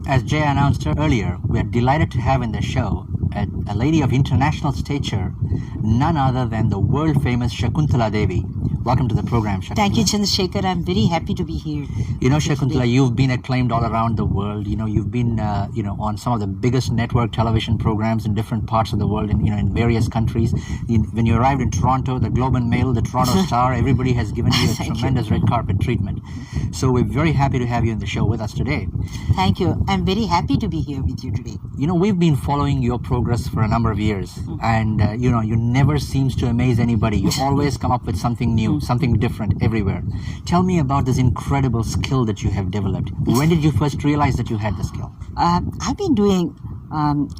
As Jay announced earlier, we are delighted to have in the show a lady of international stature, none other than the world-famous ShakuntalaDevi. Welcome to the program, Shakuntala. Thank you, Chandrasekhar. I'm very happy to be here. You know, Shakuntala, you've been acclaimed all around the world. You know, you've been, on some of the biggest network television programs in different parts of the world, in various countries. When you arrived in Toronto, the Globe and Mail, the Toronto Star, everybody has given you a tremendous red carpet treatment. So we're very happy to have you in the show with us today. Thank you. I'm very happy to be here with you today. You know, we've been following your progress for a number of years, and you never seems to amaze anybody. You always come up with something new, something different everywhere. Tell me about this incredible skill that you have developed. When did you first realize that you had the skill? I've been doing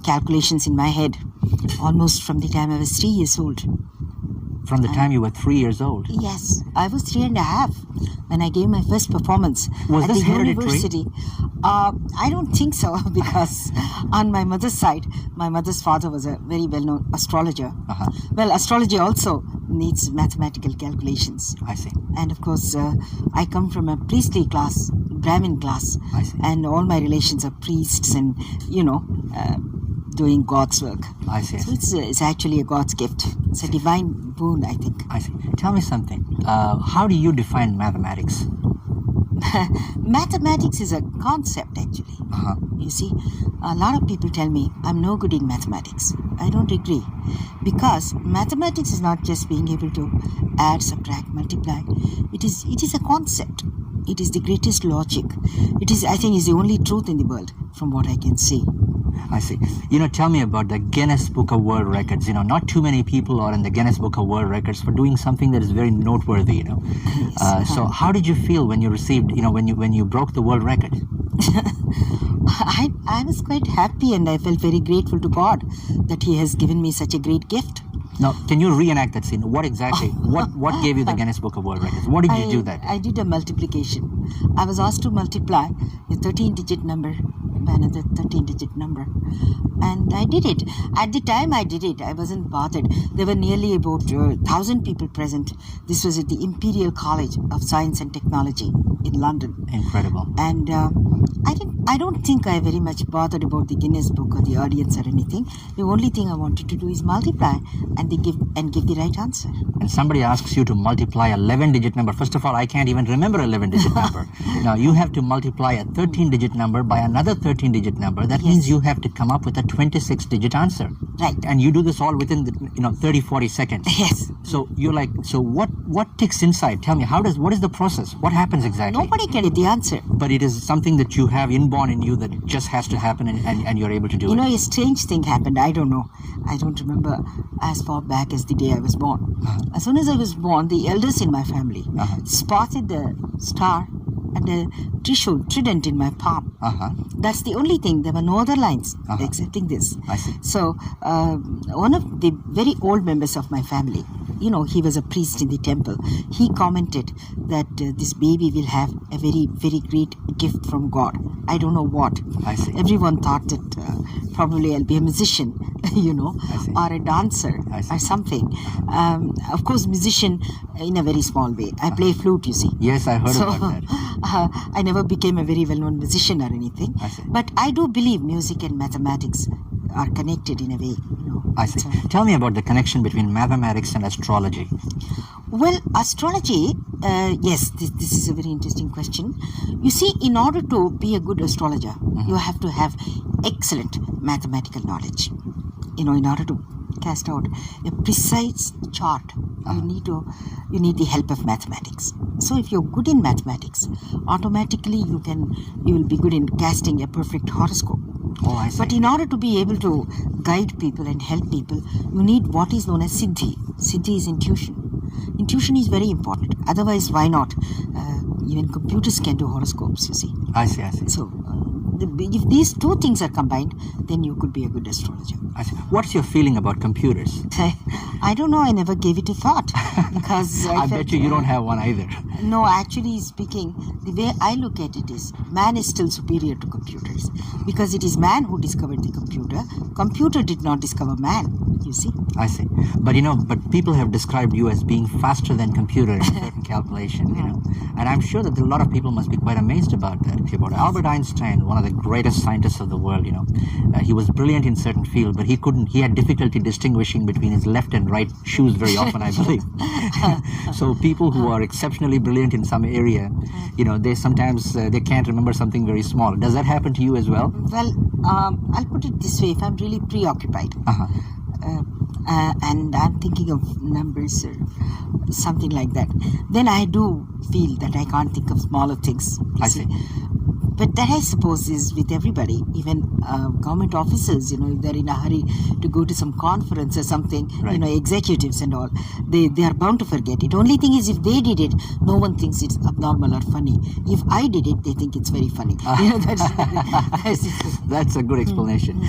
calculations in my head almost from the time I was 3 years old. From the time you were 3 years old? Yes, I was 3.5 when I gave my first performance at the university. I don't think so, because on my mother's side, my mother's father was a very well-known astrologer. Well, astrology also needs mathematical calculations. I see. And of course, I come from a priestly class, Brahmin class. I see. And all my relations are priests and, doing God's work. I see. So it's actually a God's gift. It's a divine boon, I think. I see. Tell me something. How do you define mathematics? Mathematics is a concept, actually. You see, a lot of people tell me I'm no good in mathematics. I don't agree, because mathematics is not just being able to add, subtract, multiply. It is a concept. It is the greatest logic. I think, is the only truth in the world, from what I can see. I see. Tell me about the Guinness Book of World Records. Not too many people are in the Guinness Book of World Records for doing something that is very noteworthy, Yes. So how did you feel when you received, when you broke the world record? I was quite happy, and I felt very grateful to God that He has given me such a great gift. Now, can you reenact that scene? What exactly, what gave you the Guinness Book of World Records? What did you do that? I did a multiplication. I was asked to multiply a 13-digit number by another 13-digit number. And I did it. At the time I did it, I wasn't bothered. There were nearly about 1,000 people present. This was at the Imperial College of Science and Technology in London. Incredible. And I don't think I very much bothered about the Guinness Book or the audience or anything. The only thing I wanted to do is multiply and give the right answer. And somebody asks you to multiply a 11-digit number. First of all, I can't even remember a 11-digit number. Now, you have to multiply a 13-digit number by another 13-digit number. That means you have to come up with a 26-digit answer. Right. And you do this all within 30, 40 seconds. Yes. So you're like, so what ticks inside? Tell me, what is the process? What happens exactly? Nobody can get the answer. But it is something that you have inborn in you that it just has to happen, and you're able to do it. A strange thing happened. I don't know. I don't remember as far back as the day I was born. As soon as I was born, the elders in my family spotted the star and the trident in my palm. That's the only thing. There were no other lines excepting this. I see. So one of the very old members of my family, he was a priest in the temple. He commented that this baby will have a very, very great gift from God. I don't know what. I see. Everyone thought that probably I'll be a musician, or a dancer or something. Of course, musician in a very small way. I play flute, you see. Yes, I heard about that. I never became a very well-known musician or anything. I see. But I do believe music and mathematics are connected in a way. I see. Tell me about the connection between mathematics and astrology. Well, astrology, yes, this is a very interesting question. You see, in order to be a good astrologer, you have to have excellent mathematical knowledge. In order to cast out a precise chart, you need the help of mathematics. So if you're good in mathematics, automatically you will be good in casting a perfect horoscope. Oh, I see. But in order to be able to guide people and help people, you need what is known as siddhi. Siddhi is intuition. Intuition is very important. Otherwise, why not? Even computers can do horoscopes, you see. I see. So, if these two things are combined, then you could be a good astrologer. I see. What's your feeling about computers? I don't know. I never gave it a thought. Because I bet you don't have one either. No, actually speaking, the way I look at it is, man is still superior to computers. Because it is man who discovered the computer. Computer did not discover man, you see. I see. But but people have described you as being faster than computer in certain calculation, And I'm sure that a lot of people must be quite amazed about that. Albert Einstein, one of the greatest scientists of the world. He was brilliant in certain field, but he had difficulty distinguishing between his left and right shoes very often, I believe. So people who are exceptionally brilliant in some area, they sometimes they can't remember something very small. Does that happen to you as well? Well, I'll put it this way: if I'm really preoccupied, and I'm thinking of numbers or something like that, then I do feel that I can't think of smaller things. I see. But that, I suppose, is with everybody, even government officers, if they're in a hurry to go to some conference or something, right. Executives and all, they are bound to forget it. Only thing is, if they did it, no one thinks it's abnormal or funny. If I did it, they think it's very funny. That's a good explanation.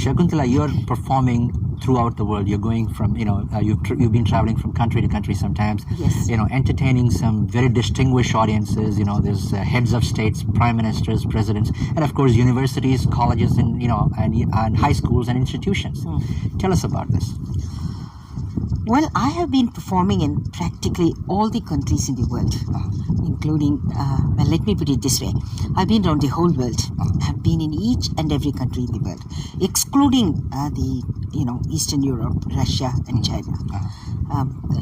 Shakuntala, you're performing throughout the world. You're going from, you've been traveling from country to country sometimes, yes. Entertaining some very distinguished audiences. There's heads of states, prime ministers, presidents, and of course universities, colleges, and and high schools and institutions. Tell us about this. Well, I have been performing in practically all the countries in the world, including, well, let me put it this way. I've been around the whole world. I've been in each and every country in the world, excluding the, Eastern Europe, Russia, and China.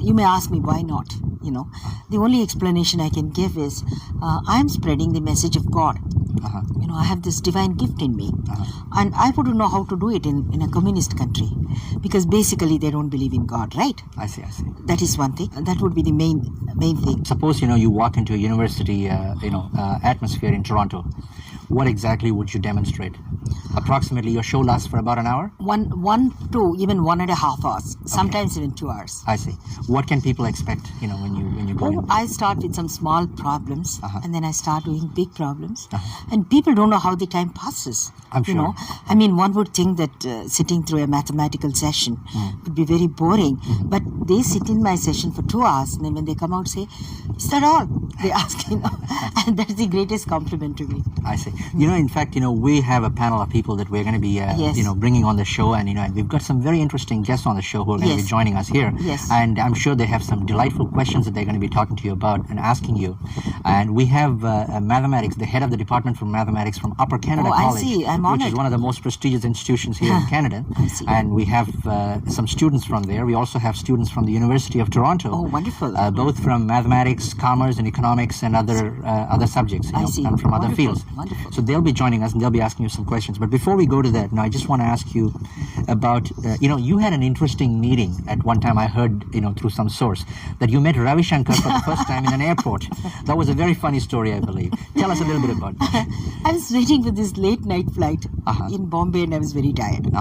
You may ask me why not, The only explanation I can give is I'm spreading the message of God. I have this divine gift in me. And I wouldn't know how to do it in a communist country, because basically they don't believe in God, right? I see. That is one thing. That would be the main thing. Suppose, you walk into a university, atmosphere in Toronto. What exactly would you demonstrate? Approximately, your show lasts for about an hour? One to even 1.5 hours, sometimes even 2 hours. I see. What can people expect, when you go in? I start with some small problems, and then I start doing big problems. And people don't know how the time passes. I'm sure. I mean, one would think that sitting through a mathematical session would be very boring, but they sit in my session for 2 hours, and then when they come out, say, "Is that all?" They ask, and that's the greatest compliment to me. I see. In fact, we have a panel of people that we're going to be, bringing on the show, and we've got some very interesting guests on the show who are going to be joining us here. Yes. And I'm sure they have some delightful questions that they're going to be talking to you about and asking you. And we have mathematics, the head of the department for mathematics from Upper Canada College, I see. I'm which honored. is one of the most prestigious institutions here in Canada. I see. And we have some students from there. We also have students from the University of Toronto. Oh, wonderful. Both from mathematics, commerce, and economics, and other subjects, I see. and from other Wonderful. fields. Wonderful. So they'll be joining us, and they'll be asking you some questions. But before we go to that, I just want to ask you about, you had an interesting meeting at one time. I heard, through some source, that you met Ravi Shankar for the first time in an airport. That was a very funny story, I believe. Tell us a little bit about that. I was waiting for this late night flight in Bombay, and I was very tired.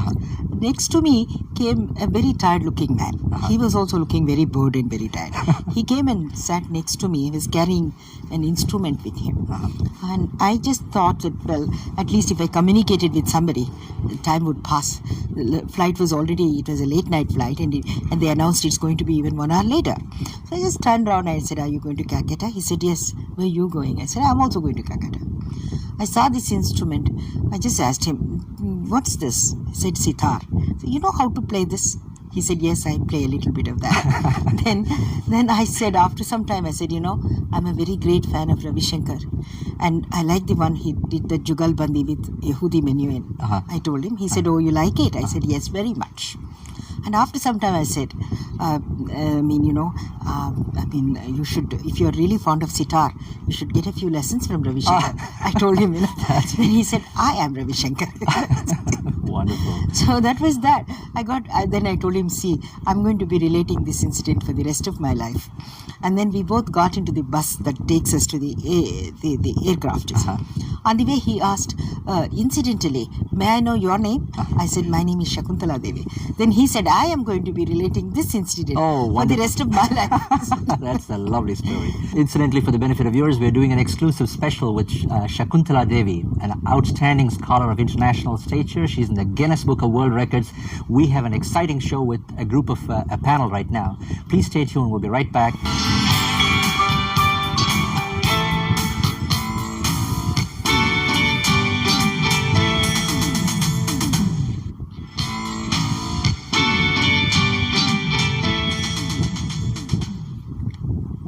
Next to me came a very tired looking man. He was also looking very bored and very tired. He came and sat next to me. He was carrying an instrument with him. And I just thought that, well, at least if I communicated with somebody, the time would pass. The flight was already, it was a late night flight, and they announced it's going to be even 1 hour later. So I just turned around and I said, "Are you going to Calcutta?" He said, "Yes." "Where are you going?" I said, "I'm also going to Calcutta." I saw this instrument. I just asked him, "What's this?" He said, "Sitar." So, "You know how to play this?" He said, "Yes, I play a little bit of that." then I said, after some time, I said, "I'm a very great fan of Ravi Shankar, and I like the one he did, the Jugal Bandi with Yehudi Menuhin." I told him. He said, "Oh, you like it?" I said, "Yes, very much." And after some time, I said, you should, if you're really fond of sitar, you should get a few lessons from Ravi Shankar. I told him, Then he said, "I am Ravi Shankar." Wonderful. So that was that. Then I told him, "See, I'm going to be relating this incident for the rest of my life." And then we both got into the bus that takes us to the aircraft. On the way, he asked, "Incidentally, may I know your name?" I said, "My name is ShakuntalaDevi." Then he said, "I am going to be relating this incident for the rest of my life." That's a lovely story. Incidentally, for the benefit of viewers, we're doing an exclusive special with ShakuntalaDevi, an outstanding scholar of international stature. She's in the Guinness Book of World Records. We have an exciting show with a group of a panel right now. Please stay tuned. We'll be right back.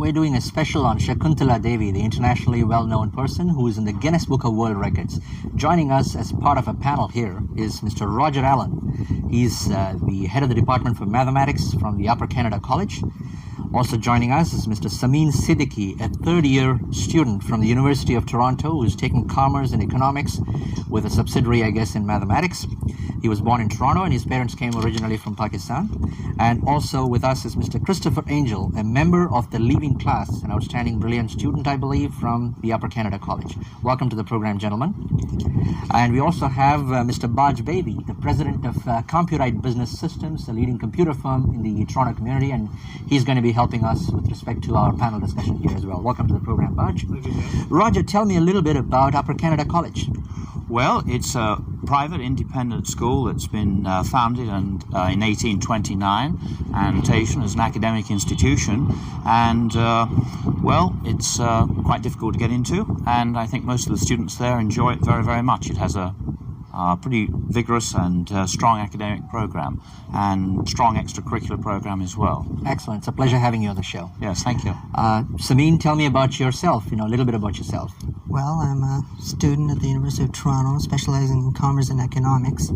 we're doing a special on ShakuntalaDevi, the internationally well-known person who is in the Guinness Book of World Records. Joining us as part of a panel here is Mr. Roger Allen. He's the head of the Department for Mathematics from the Upper Canada College. Also joining us is Mr. Samin Siddiqui, a third-year student from the University of Toronto who's taking Commerce and Economics with a subsidiary, I guess, in Mathematics. He was born in Toronto and his parents came originally from Pakistan. And also with us is Mr. Christopher Angel, a member of the leaving class, an outstanding, brilliant student, I believe, from the Upper Canada College. Welcome to the program, gentlemen. And we also have Mr. Baj Baby, the president of Computerite Business Systems, a leading computer firm in the Toronto community, and he's going to be helping us with respect to our panel discussion here as well. Welcome to the program, Baj. Roger, tell me a little bit about Upper Canada College. Well, it's a private independent school that's been founded in 1829 and taken as an academic institution, and well, it's quite difficult to get into, and I think most of the students there enjoy it very, very much. It has a pretty vigorous and strong academic program and strong extracurricular program as well. Excellent. It's a pleasure having you on the show. Yes, thank you. Samin, tell me about yourself, a little bit about yourself. Well, I'm a student at the University of Toronto, specializing in Commerce and Economics,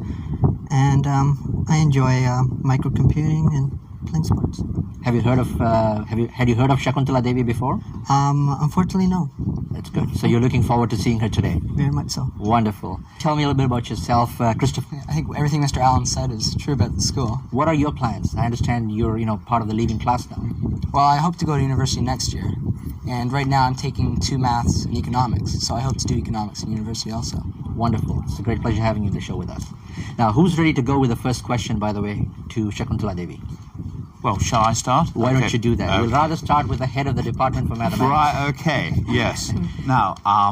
and I enjoy microcomputing and playing sports. Have you heard of had you heard of ShakuntalaDevi before? Unfortunately, no. That's good. So you're looking forward to seeing her today. Very much so. Wonderful. Tell me a little bit about yourself, Christopher. I think everything Mr. Allen said is true about the school. What are your plans? I understand you're part of the leaving class now. Well, I hope to go to university next year, and right now I'm taking 2 maths and economics, so I hope to do economics in university also. Wonderful. It's a great pleasure having you on the show with us. Now, who's ready to go with the first question, by the way, to ShakuntalaDevi? Well, shall I start? Why don't you do that? Okay. We'll rather start with the head of the Department for Mathematics. Right, okay, yes. Now, I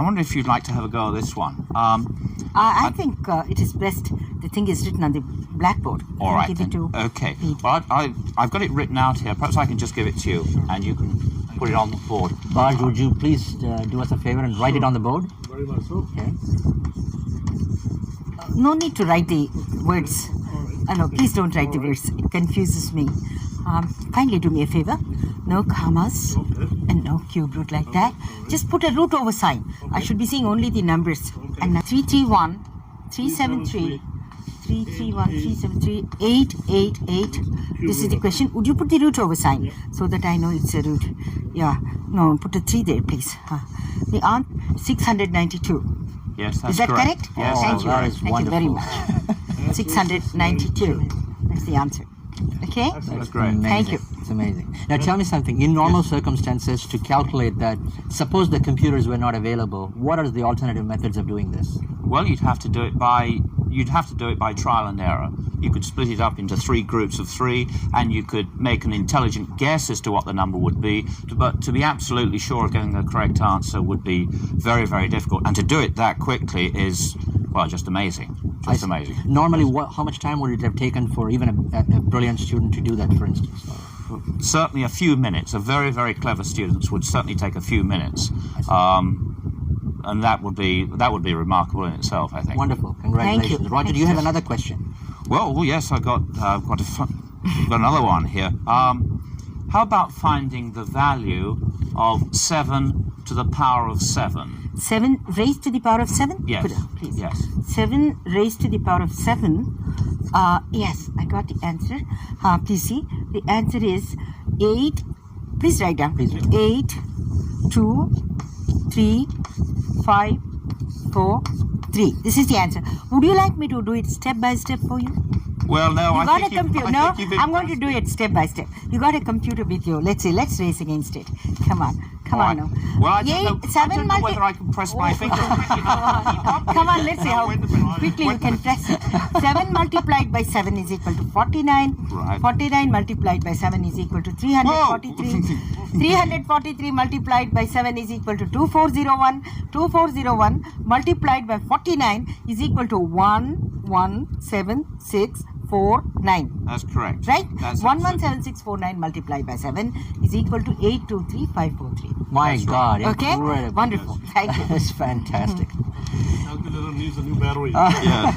wonder if you'd like to have a go at this one. I think it is best the thing is written on the blackboard. All right, give then. it to Okay. Pete. Well, I've got it written out here. Perhaps I can just give it to you, and you can put it on the board. Baj, would you please do us a favor and write it on the board? Very much so. Okay. No need to write the words. No, please don't write the words. It confuses me. Kindly do me a favor. No commas and no cube root like that. Just put a root over sign. I should be seeing only the numbers. And now 331, 373, 331, 373, 888. This is the question. Would you put the root over sign so that I know it's a root? Yeah. No, put a 3 there, please. The answer 692. Yes, that's Is that correct? Yes, Thank that's you. right. Thank you very much. 692. That's the answer. Okay? That's great. Amazing. Thank you. It's amazing. Now tell me something. In normal circumstances, to calculate that, suppose the computers were not available, what are the alternative methods of doing this? Well, you'd have to do it by trial and error. You could split it up into 3 groups of 3, and you could make an intelligent guess as to what the number would be. But to be absolutely sure of getting the correct answer would be very, very difficult. And to do it that quickly is, well, just amazing. Just amazing. Normally, how much time would it have taken for even a brilliant student to do that, for instance? Certainly a few minutes. A very, very clever students would certainly take a few minutes. And that would be remarkable in itself, I think. Wonderful. Congratulations. Thank you. Roger, do you have another question? Well, yes, I've got another one here. How about finding the value of 7 to the power of 7? 7 raised to the power of 7? Yes. Please. Yes. 7 raised to the power of 7. Yes, I got the answer. Please see. The answer is 8. Please write down. Please write. 8, 2, 3, 5, 4, 3. This is the answer. Would you like me to do it step by step for you? Well, no, You I got think a computer. I No, think you've I'm going to do it step by step. You got a computer with you. Let's race against it. Come on now. Well, I don't know whether I can press my finger. Come on, let's see how quickly you can press it. 7 multiplied by 7 is equal to 49. Right. 49 multiplied by 7 is equal to 343. 343 multiplied by 7 is equal to 2401. 2401 multiplied by 49 is equal to 117,649. That's correct. Right? That's 117649 multiplied by 7 is equal to 823543. My God, Okay? incredible. Wonderful. Thank you. That's fantastic. Calculator needs a new battery. Yeah.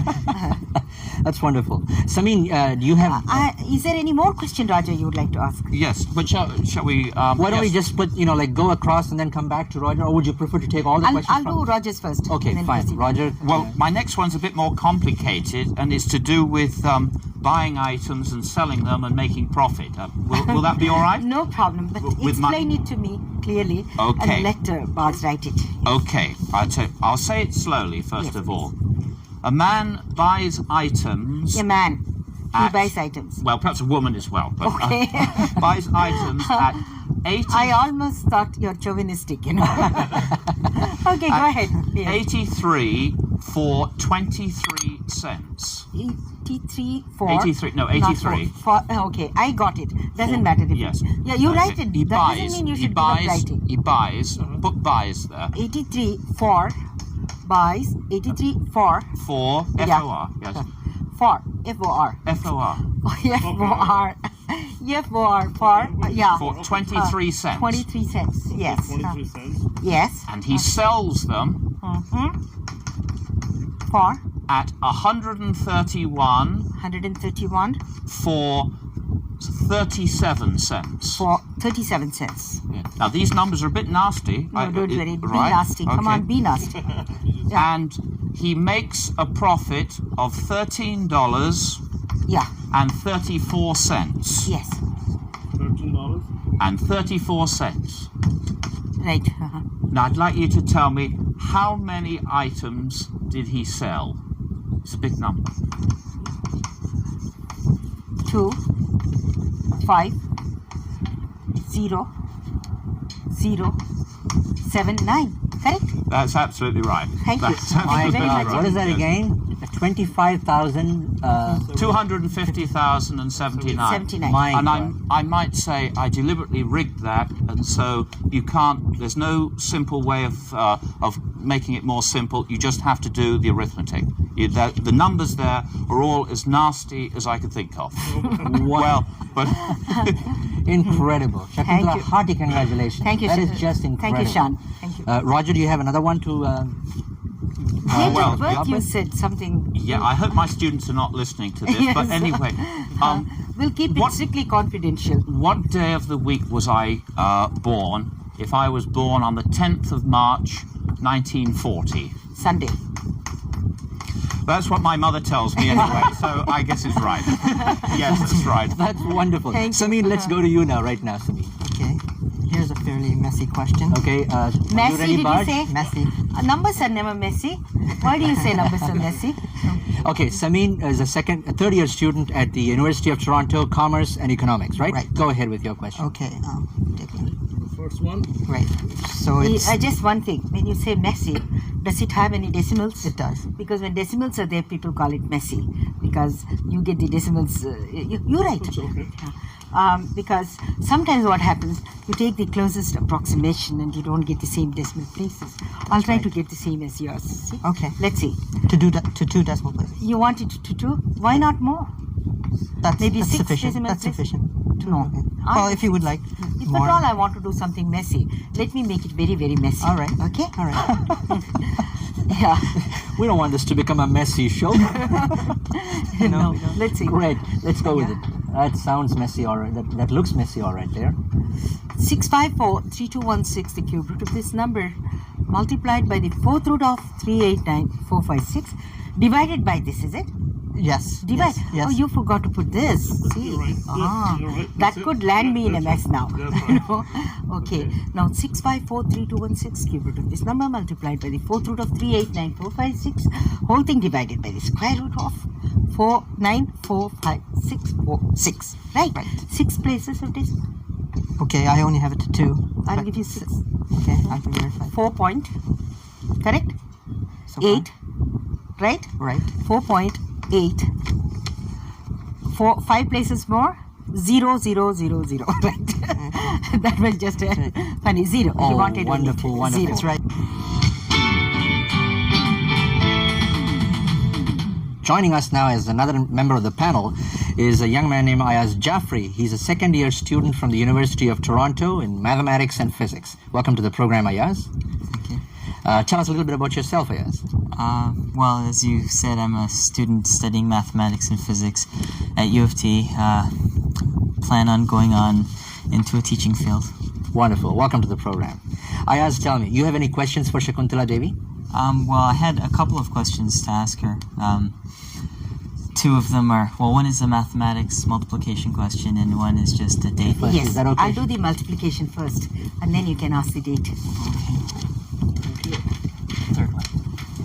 That's wonderful. Samin, do you have... Is there any more question, Roger, you would like to ask? Yes, but shall we... why don't we yes. just put, like go across and then come back to Roger, or would you prefer to take all the questions I'll do Roger's first. Okay, and then fine. proceed. Roger. Well, my next one's a bit more complicated, and it's to do with buying items and selling them and making profit. Will that be all right? No problem, but With my- explain it to me clearly Okay. and let Bars write it. Okay, I'll say it slowly first Yes, of all. A man buys items. A man. He At- buys items. Well, perhaps a woman as well. But, Okay. buys items at 80. I almost thought you're chauvinistic, Okay, go ahead. Yeah. 83 for 23 cents. 83 for... 83, no, not 83. Okay, I got it. Doesn't matter if Yes. Yeah, you Okay. write it. He That buys. doesn't mean you He should give up buys. writing. He buys. Put buys there. 83 for buys. 83 for For Yeah. FOR. Yes. for FOR. FOR. FOR. FOR for yeah. For 23 cents. 23 cents. Yes. 23 cents. Yes. And he sells them For at 131 131 for 37 cents. for 37 cents. Yeah. Now these numbers are a bit nasty. No, don't worry. Be right? nasty. Come Okay. on, be nasty. And he makes a profit of $13 Yeah. and 34 cents. Yes. $13. And 34 cents. Right. Now I'd like you to tell me how many items did he sell? It's a big number. 2 5 0 0 7 9. Correct? That's absolutely right. Thank you. That's Thank you absolutely very much. right. What is that Yes. again? 25,000. 250,079. 79. My And God. I might say I deliberately rigged that, and so you can't. There's no simple way of making it more simple. You just have to do the arithmetic. The numbers there are all as nasty as I could think of. Well, but Incredible. Shakuntala, you. hearty congratulations. Thank you, That Shan. is just incredible. Thank you, Sean. Thank you. Roger, do you have another one to... Date well, of birth, yeah, you but- said something. yeah, I hope my students are not listening to this. But Yes. anyway, We'll keep it what- strictly confidential. what day of the week was I born? If I was born on the 10th of March, 1940. Sunday. That's what my mother tells me anyway, so I guess it's right. Yes, that's right. That's wonderful. Thank you. Samin, let's go to you now, right now, Samin. Okay. Here's a fairly messy question. Okay, are you Messy, ready, did you Baj? say? Messy. Numbers are never messy. Why do you say numbers are messy? Okay, Samin is a third-year student at the University of Toronto, Commerce and Economics, right? Right. Go ahead with your question. Okay. Taking- First one. Right. So it's Just one thing. When you say messy, does it have any decimals? it does. Because when decimals are there, people call it messy because you get the decimals. You're right. It's okay. Because sometimes what happens, you take the closest approximation and you don't get the same decimal places. I'll try to get the same as yours. See? Okay. Let's see. To do that to 2 decimal places. You want it to 2? Why not more? That's, Maybe that's 6 sufficient. decimal That's places? sufficient. No. Okay. Well, if you would like If more. at all I want to do something messy, let me make it very, very messy. All right. Okay? All right. Yeah. We don't want this to become a messy show. No. Let's see. Great, let's go with it. That sounds messy, all right. That looks messy, all right there. 654-3216, the cube root of this number, multiplied by the 4th root of 389456, divided by this, is it? Yes. Divide. Yes. Yes. Oh, you forgot to put this. See? You're right. Yeah, you're right. That That's it. could land me in a That's mess now. That's right. You know? Okay. Now 654-3216, cube root of this number, multiplied by the 4th root of 389456, whole thing divided by the square root of 4945646. Right? 6 places of this. Okay, I only have it to 2. I'll but- give you 6. Okay, I can verify. 4 point. Correct? So far. 8. Right? Right. 4.8. 5 places more. 0, 0, 0, 0. Right? That was just a funny 0. Oh, He wanted only wonderful, wonderful. 0. That's right. Joining us now as another member of the panel is a young man named Ayaz Jaffrey. He's a second-year student from the University of Toronto in mathematics and physics. Welcome to the program, Ayaz. Thank you. Tell us a little bit about yourself, Ayaz. Well, as you said, I'm a student studying mathematics and physics at U of T. Plan on going on into a teaching field. Wonderful. Welcome to the program. Ayaz, tell me, you have any questions for Shakuntala Devi? Well, I had a couple of questions to ask her. Two of them are, well, one is a mathematics multiplication question and one is just a date. Yes, Is that okay? I'll do the multiplication first, and then you can ask the date. Third one.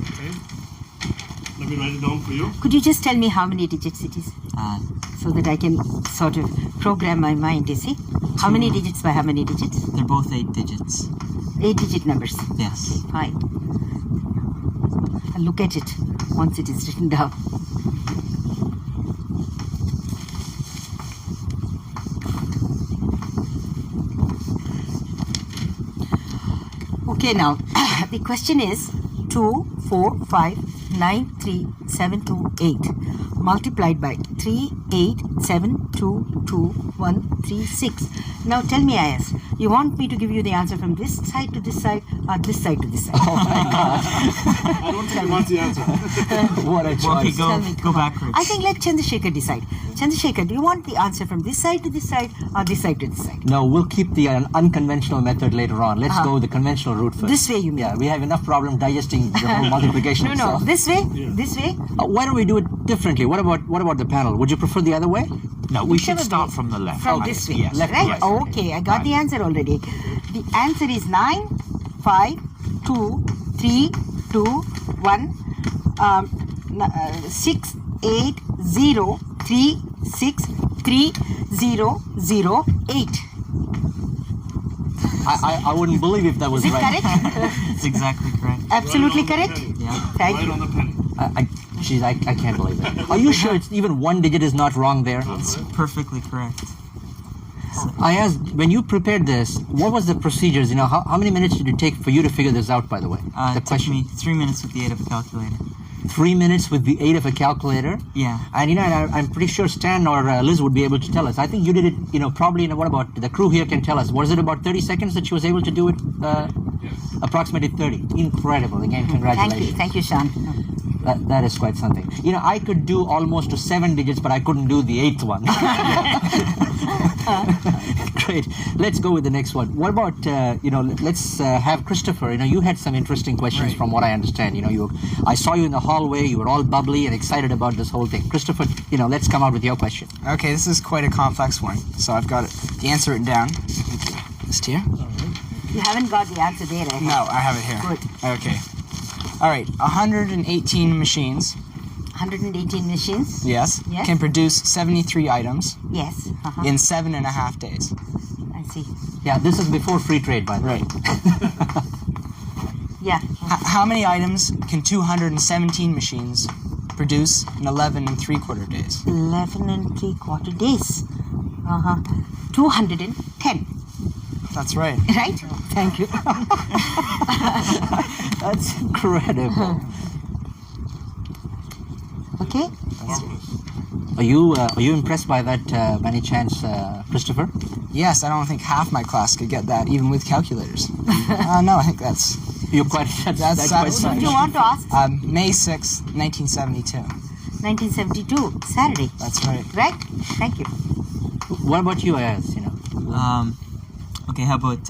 Okay. Let me write it down for you. Could you just tell me how many digits it is, so that I can sort of program my mind, you see? How many digits by how many digits? They're both 8 digits. 8-digit numbers. Yes. Fine. I'll look at it once it is written down. Okay, now the question is 2, 4, 5, 9, 3, 7, 2, 8 multiplied by 3, 8, 7, 2, 2, 1, 3, 6. Now tell me, Ayaz, you want me to give you the answer from this side to this side or this side to this side? Oh my God. I don't think he wants the answer. What a Well, okay, choice. Tell me, go come on. backwards. I think let Chandrasekhar decide. Chandrasekhar, do you want the answer from this side to this side or this side to this side? No, we'll keep the unconventional method later on. Let's go the conventional route first. This way, you mean? Yeah, we have enough problem digesting the whole multiplication. No, no, itself. this way, this way. Why don't we do it differently? What about the panel? Would you prefer the other way? No, we should Whichever start way. from the left. From I this think. way, Yes. Left, right? yes. Okay, I got the answer already. The answer is 9, 5, 2, 3, 2, 1, 6, 8, 0, 3, 6, 3, 0, 0, 8. I wouldn't believe if that was Is it right. correct? It's exactly correct. Absolutely Right on the correct? penny. Yeah. Thank Right you. on the penny. I can't believe it. Are you sure it's even one digit is not wrong there? It's perfectly correct. I asked, when you prepared this, what was the procedures? You know, how many minutes did it take for you to figure this out, by the way? The It took me 3 minutes with the aid of a calculator. 3 minutes with the aid of a calculator? Yeah. And, you know, I'm pretty sure Stan or Liz would be able to tell us. I think you did it, you know, probably, what about the crew here can tell us. Was it about 30 seconds that she was able to do it? Approximately 30. Incredible. Again, congratulations. Thank you, Sean. That is quite something. You know, I could do almost to 7 digits, but I couldn't do the 8th one. Great. Let's go with the next one. What about, let's have Christopher. You know, you had some interesting questions from what I understand. You know, I saw you in the hallway. You were all bubbly and excited about this whole thing. Christopher, you know, let's come out with your question. Okay, this is quite a complex one, so I've got the answer written down. Just here? You haven't got the answer there, eh? No, I have it here. Good. Okay. All right, 118 machines, 118 machines? yes, Yes. can produce 73 items Yes. in 7.5 days. I see. Yeah, this is before free trade, by the way. Right. Yeah. How many items can 217 machines produce in 11 3/4 days? 11 3/4 days. 210. That's right. Right? Thank you. That's incredible. Okay. Are you impressed by that, by any chance, Christopher? Yes, I don't think half my class could get that, even with calculators. No, I think that's You're quite. That's quite satisfying. Do you want to ask? May 6th, 1972. 1972, Saturday. That's right. Right? Thank you. What about you, Ayaz? You know. Okay, how about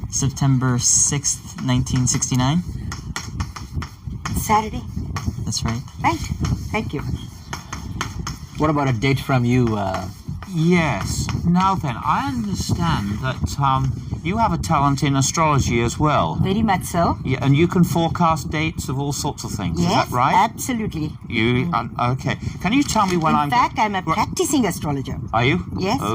September 6th, 1969? Saturday. That's right. Right? Thank you. What about a date from you? Yes. Now then, I understand that you have a talent in astrology as well. Very much so. Yeah, and you can forecast dates of all sorts of things. Yes, Is that right? absolutely. You okay? Can you tell me when In I'm? fact, I'm a practicing astrologer. Are you? Yes. Oh